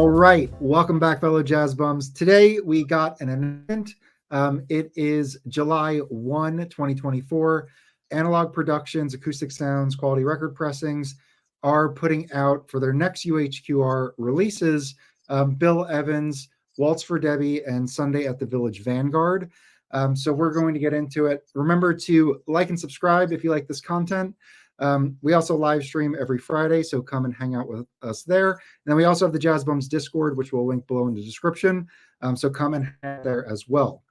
All right, welcome back, fellow jazz bums. Today we got an announcement. It is July 1, 2024. Analog Productions, Acoustic Sounds, Quality Record Pressings are putting out for their next UHQR releases Bill Evans, Waltz for Debbie, and Sunday at the Village Vanguard. So we're going to get into it. Remember to like and subscribe if you like this content. We also live stream every Friday, so come and hang out with us there. And then we also have the Jazz Bums Discord, which we'll link below in the description. So come and hang out there as well.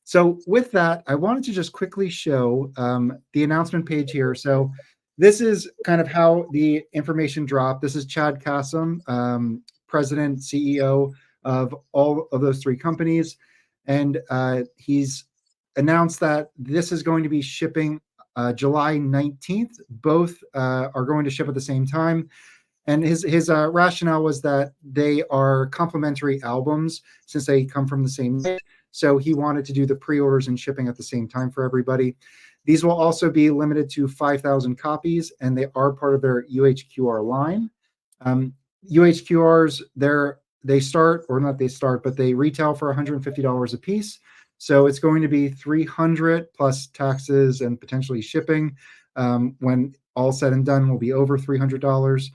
So with that, I wanted to just quickly show the announcement page here. So this is kind of how the information dropped. This is Chad Kassam, President, CEO of all of those three companies. And he's announced that this is going to be shipping July 19th. Both are going to ship at the same time. And his rationale was that they are complementary albums since they come from the same night. So he wanted to do the pre-orders and shipping at the same time for everybody. These will also be limited to 5,000 copies, and they are part of their UHQR line. UHQRs, they retail for $150 a piece. So it's going to be $300 plus taxes and potentially shipping. When all said and done, will be over $300.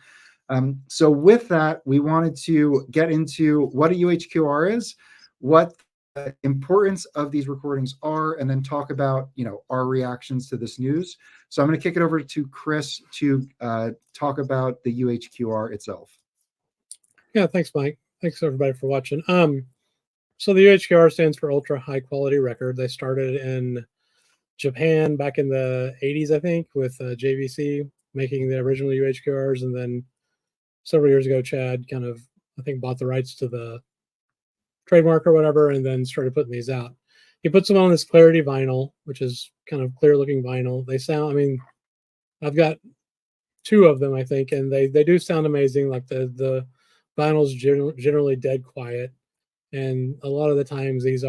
So with that, we wanted to get into what a UHQR is, what the importance of these recordings are, and then talk about, our reactions to this news. So I'm going to kick it over to Chris to talk about the UHQR itself. Yeah, thanks, Mike. Thanks everybody for watching. So the UHQR stands for Ultra High Quality Record. They started in Japan back in the 80s, I think, with JVC making the original UHQRs, and then several years ago, Chad kind of, I think, bought the rights to the trademark or whatever, and then started putting these out. He puts them on this Clarity vinyl, which is kind of clear looking vinyl. They sound, I've got two of them, I think, and they do sound amazing. Like the vinyl's generally dead quiet. And a lot of the times these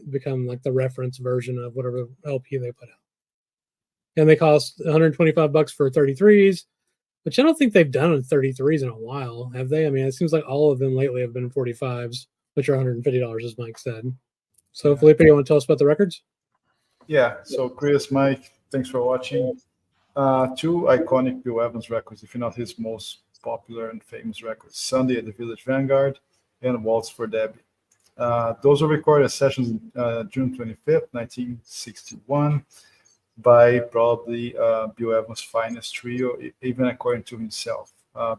become like the reference version of whatever LP they put out. And they cost $125 for 33s, which I don't think they've done 33s in a while, have they? It seems like all of them lately have been 45s, which are $150, as Mike said. So, Felipe, you want to tell us about the records? Yeah. So, Chris, Mike, thanks for watching. Two iconic Bill Evans records, if not his most popular and famous records: Sunday at the Village Vanguard and Waltz for Debbie. Those were recorded sessions June 25th, 1961, by probably Bill Evans' finest trio, even according to himself.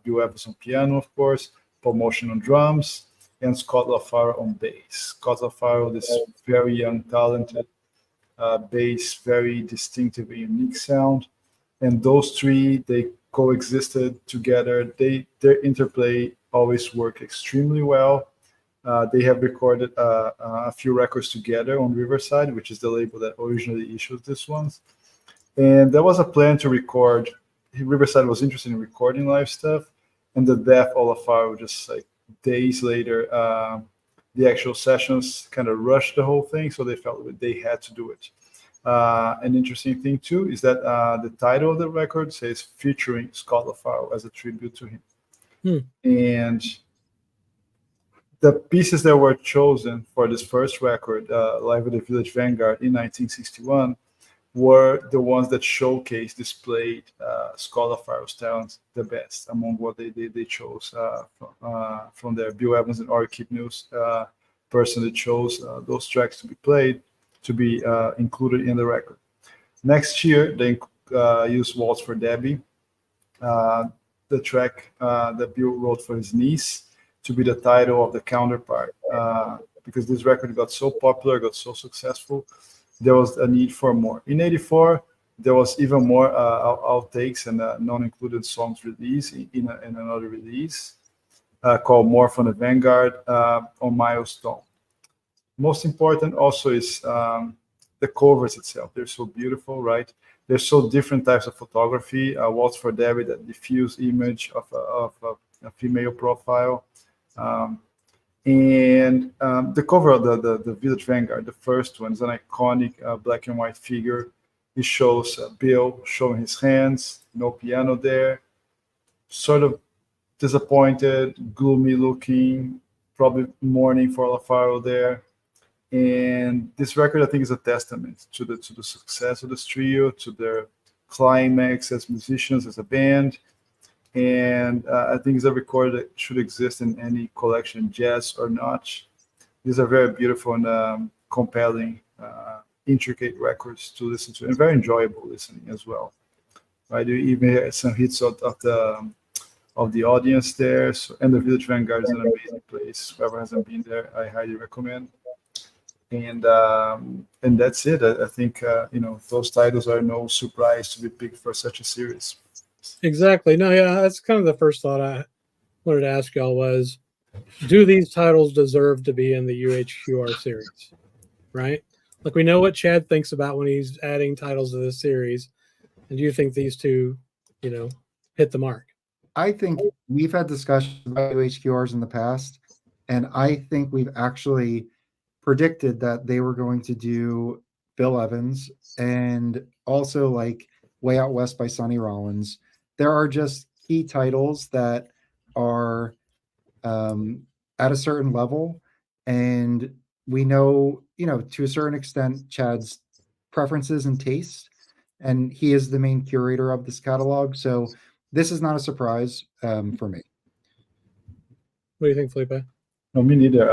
Bill Evans on piano, of course, Paul Motion on drums, and Scott LaFaro on bass. Scott LaFaro, this very young, talented bass, very distinctive and unique sound. And those three, they coexisted together. Their interplay always worked extremely well. They have recorded a few records together on Riverside, which is the label that originally issued these ones. And there was a plan to record. Riverside was interested in recording live stuff, and the death of LaFaro, just like days later, the actual sessions kind of rushed the whole thing, so they felt that they had to do it. An interesting thing too is that the title of the record says featuring Scott LaFaro as a tribute to him. And the pieces that were chosen for this first record, Live at the Village Vanguard in 1961, were the ones that displayed Scott LaFaro's talents the best among what they chose from their Bill Evans and Ori Kipnew's personally chose those tracks to be played, to be included in the record. Next year, they used Waltz for Debbie, the track that Bill wrote for his niece, to be the title of the counterpart. Because this record got so popular, got so successful, there was a need for more. In '84, there was even more outtakes and non-included songs released in another release called More from the Vanguard on Milestone. Most important also is the covers itself. They're so beautiful, right? There's so different types of photography. Waltz for Debbie, that diffuse image of a female profile. And the cover of the Village Vanguard, the first one, is an iconic black and white figure. It shows Bill showing his hands, no piano there, sort of disappointed, gloomy looking, probably mourning for Alfaro there. And this record, I think, is a testament to the success of this trio, to their climax as musicians, as a band. And I think it's a record that should exist in any collection, jazz or not. These are very beautiful and compelling, intricate records to listen to, and very enjoyable listening as well. Right, you even hear some hits of the audience there. So, and the Village Vanguard is an amazing place. Whoever hasn't been there, I highly recommend. And that's it. I think those titles are no surprise to be picked for such a series. Exactly. No, yeah, that's kind of the first thought I wanted to ask y'all was, do these titles deserve to be in the UHQR series? Right? Like, we know what Chad thinks about when he's adding titles to this series. And do you think these two, hit the mark? I think we've had discussions about UHQRs in the past, and I think we've actually predicted that they were going to do Bill Evans and also like Way Out West by Sonny Rollins. There are just key titles that are at a certain level, and we know, to a certain extent, Chad's preferences and tastes, and he is the main curator of this catalog. So this is not a surprise for me. What do you think, Felipe? No, me neither.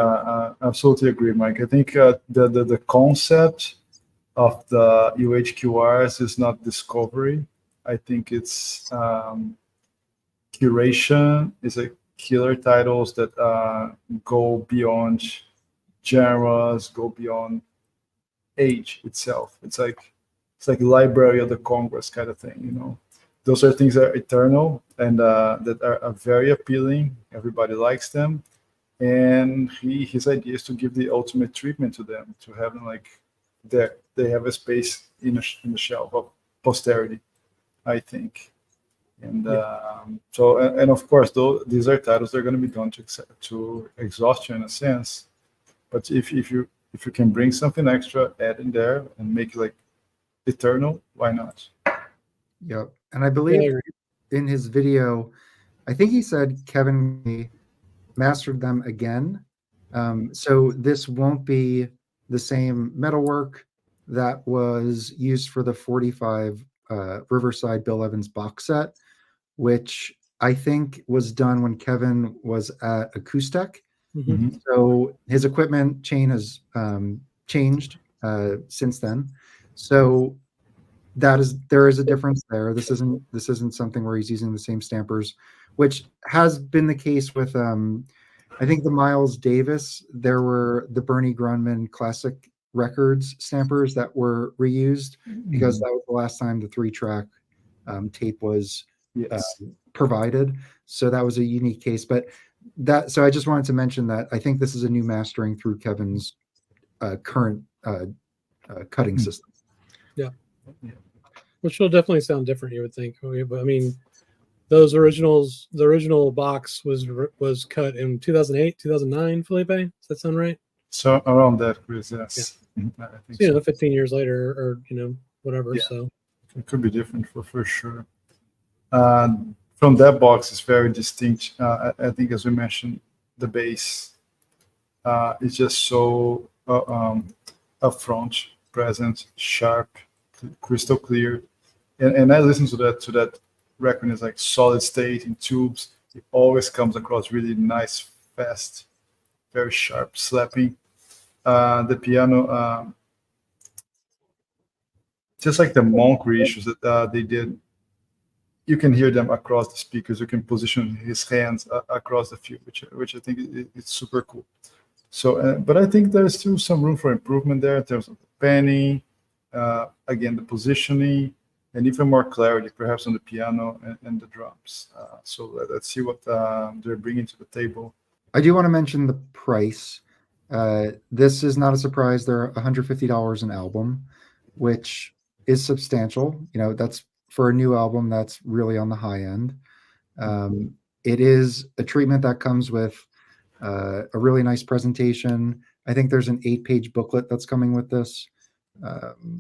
Absolutely agree, Mike. I think the concept of the UHQRs is not discovery. I think it's curation. Is a killer titles that go beyond genres, go beyond age itself. It's like Library of the Congress kind of thing. Those are things that are eternal and that are very appealing. Everybody likes them. And his idea is to give the ultimate treatment to them, to have them like they have a space in the shelf of posterity, I think. And and of course, these are titles that are going to be done to exhaustion in a sense. But if you can bring something extra, add in there and make it like eternal, why not? Yep. And I believe in his video, I think he said Kevin mastered them again. So this won't be the same metalwork that was used for the 45 Riverside Bill Evans box set, which I think was done when Kevin was at Acoustic. Mm-hmm. So his equipment chain has changed since then. So there is a difference there. This isn't something where he's using the same stampers, which has been the case with I think the Miles Davis. There were the Bernie Grunman classic records stampers that were reused because that was the last time the 3-track tape was provided. So that was a unique case. But so I just wanted to mention that I think this is a new mastering through Kevin's current cutting system. Yeah. Which will definitely sound different, you would think. But I mean, the original box was cut in 2008, 2009, Felipe? Does that sound right? So around that, Chris, yes. Yeah. I think so. 15 years later, or whatever. Yeah. So it could be different for sure. From that box, it's very distinct. I think, as we mentioned, the bass is just so upfront, present, sharp, crystal clear. And I listen to that record. It's like solid state in tubes. It always comes across really nice, fast, very sharp, slapping. The piano, just like the Monk reissues that they did, you can hear them across the speakers. You can position his hands across the field, which I think it's super cool. So, but I think there's still some room for improvement there in terms of the panning, again, the positioning, and even more clarity, perhaps on the piano and the drums. So let's see what they're bringing to the table. I do want to mention the price. This is not a surprise. They're $150 an album, which is substantial. That's for a new album. That's really on the high end. It is a treatment that comes with a really nice presentation. I think there's an 8-page booklet that's coming with this.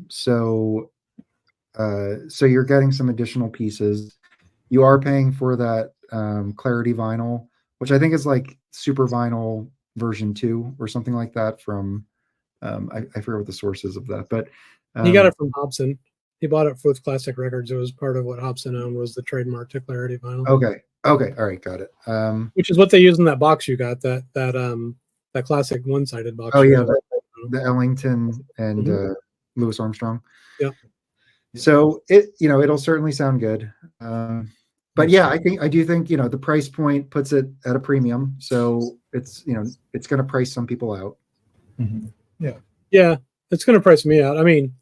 So you're getting some additional pieces. You are paying for that Clarity vinyl, which I think is like Super Vinyl version 2 or something like that from I forget what the source is of that, but He got it from Hobson. He bought it with Classic Records. It was part of what Hobson owned, was the trademark to Clarity vinyl. Okay, all right, got it. Which is what they use in that box you got, that classic one-sided box. Oh yeah, the Ellington and Louis Armstrong. Yeah. So it'll certainly sound good. But yeah, I do think the price point puts it at a premium, so it's it's going to price some people out. Yeah, it's going to price me out. I mean,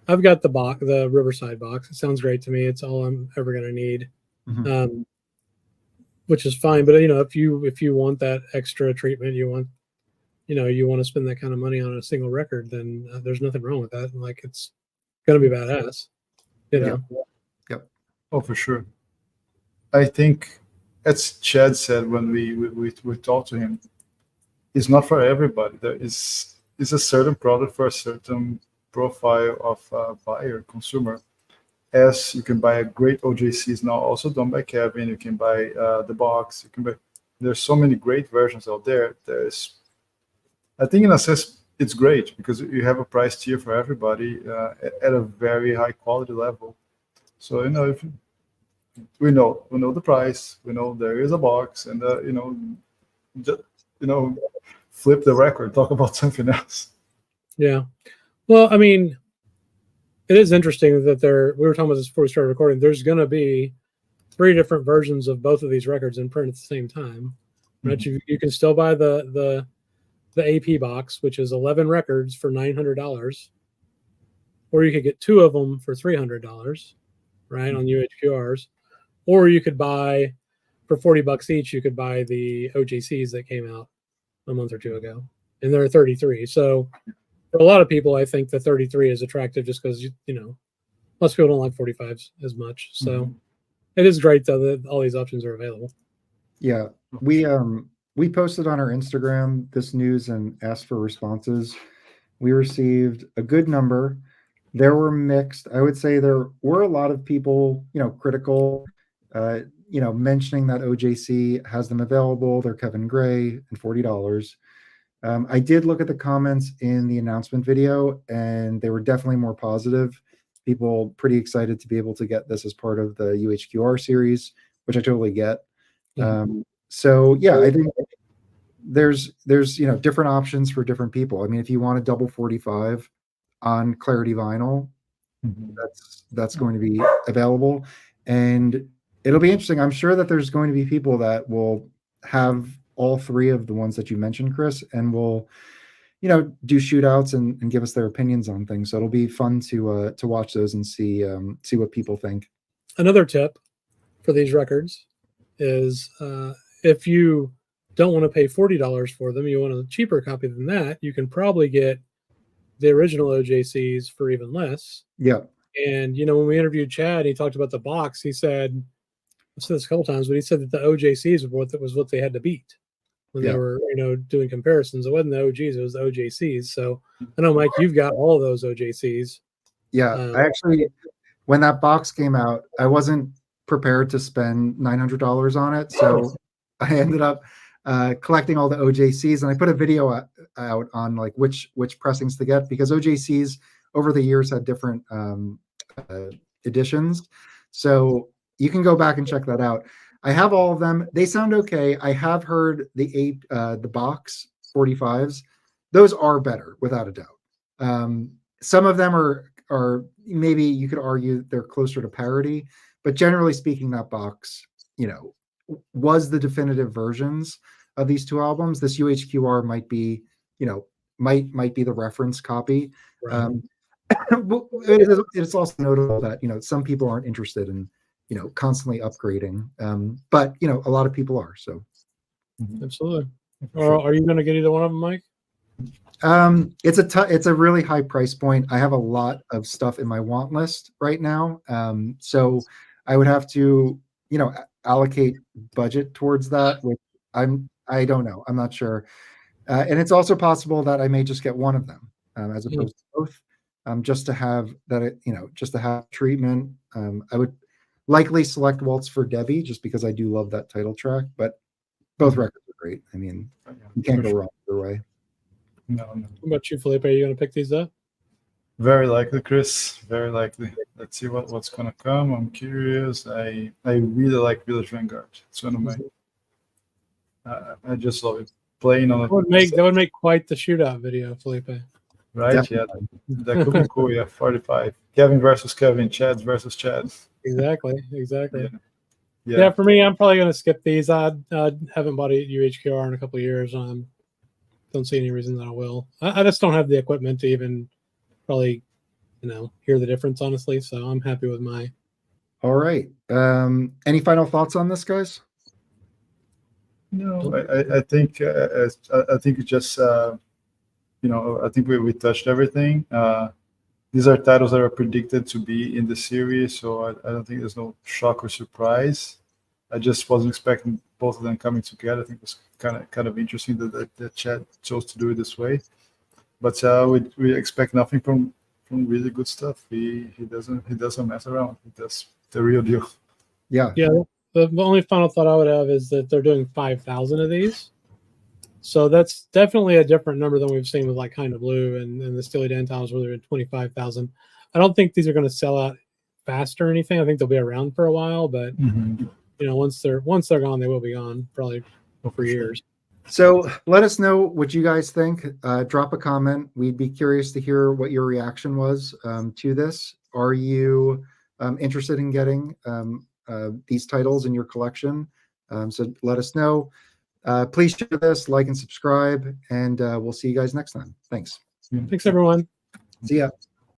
I've got the Riverside box. It sounds great to me. It's all I'm ever going to need, which is fine. But if you want that extra treatment, you want to spend that kind of money on a single record, then there's nothing wrong with that. Like, it's going to be badass. Yep. Oh, for sure. I think, as Chad said when we talked to him, it's not for everybody. There is a certain product for a certain profile of buyer, consumer. As you can buy a great OJCs now, also done by Kevin. You can buy the box. There's so many great versions out there. I think in a sense it's great because you have a price tier for everybody at a very high quality level. So if we know the price, we know there is a box, and flip the record, talk about something else. Yeah. Well, I mean, it is interesting that we were talking about this before we started recording. There's going to be 3 different versions of both of these records in print at the same time. Right? You can still buy the AP box, which is 11 records for $900, or you could get 2 of them for $300, right, on UHQRs, or you could buy for $40 each. You could buy the OJCs that came out a month or 2 ago, and there are 33. So for a lot of people, I think the 33 is attractive just because most people don't like 45s as much. So it is great though that all these options are available. Yeah, we posted on our Instagram this news and asked for responses. We received a good number. There were mixed. I would say there were a lot of people, critical, mentioning that OJC has them available. They're Kevin Gray and $40. I did look at the comments in the announcement video, and they were definitely more positive. People pretty excited to be able to get this as part of the UHQR series, which I totally get. So yeah, I think there's different options for different people. I mean, if you want a double 45 on Clarity vinyl, that's going to be available, and it'll be interesting. I'm sure that there's going to be people that will have all 3 of the ones that you mentioned, Chris, and will do shootouts and give us their opinions on things. So it'll be fun to watch those and see what people think. Another tip for these records is if you don't want to pay $40 for them, you want a cheaper copy than that, you can probably get the original OJCs for even less. Yeah. And when we interviewed Chad, he talked about the box. He said, I've said this a couple times, but he said that the OJCs was what they had to beat when they were doing comparisons. It wasn't the OGs, it was the OJCs. So I know, Mike, you've got all of those OJCs. Yeah, I actually, when that box came out, I wasn't prepared to spend $900 on it, so I ended up collecting all the OJCs, and I put a video out on like which pressings to get, because OJCs over the years had different editions, so you can go back and check that out. I have all of them. They sound okay. I have heard the box 45s. Those are better without a doubt. Some of them are maybe you could argue they're closer to parity, but generally speaking, that box, was the definitive versions of these 2 albums. This UHQR might be, might be the reference copy. Right. It's also notable that some people aren't interested in constantly upgrading, but a lot of people are. So absolutely. Are you going to get either one of them, Mike? It's a really high price point. I have a lot of stuff in my want list right now, so I would have to allocate budget towards that, which I don't know. I'm not sure, and it's also possible that I may just get one of them as opposed to both, just to have that just to have treatment. likely select Waltz for Debbie just because I do love that title track, but both records are great. I mean, you can't go wrong either way. No. What about you, Felipe? Are you going to pick these up? Very likely, Chris. Very likely. Let's see what's gonna come. I'm curious. I really like Village Vanguard. It's one of my. I just love it. Playing on That would make quite the shootout video, Felipe. right. Definitely. Yeah, that could be cool. Yeah, 45. Kevin versus Kevin. Chad versus Chad. Exactly. Yeah. Yeah, for me, I'm probably going to skip these. I haven't bought a UHQR in a couple of years. Don't see any reason that I will. I just don't have the equipment to even probably, hear the difference, honestly. So I'm happy with my. All right. Any final thoughts on this, guys? No, I think it's just I think we touched everything. These are titles that are predicted to be in the series, so I don't think there's no shock or surprise. I just wasn't expecting both of them coming together. I think it was kind of interesting that Chad chose to do it this way. But we expect nothing from really good stuff. He doesn't mess around. He does the real deal. Yeah. The only final thought I would have is that they're doing 5,000 of these. So that's definitely a different number than we've seen with like Kind of Blue and the Steely Dan titles where they're at 25,000. I don't think these are going to sell out fast or anything. I think they'll be around for a while, but once they're gone, they will be gone probably for years. So let us know what you guys think. Drop a comment. We'd be curious to hear what your reaction was to this. Are you interested in getting these titles in your collection? So let us know. Please share this, like and subscribe, and we'll see you guys next time. Thanks. Thanks, everyone. See ya.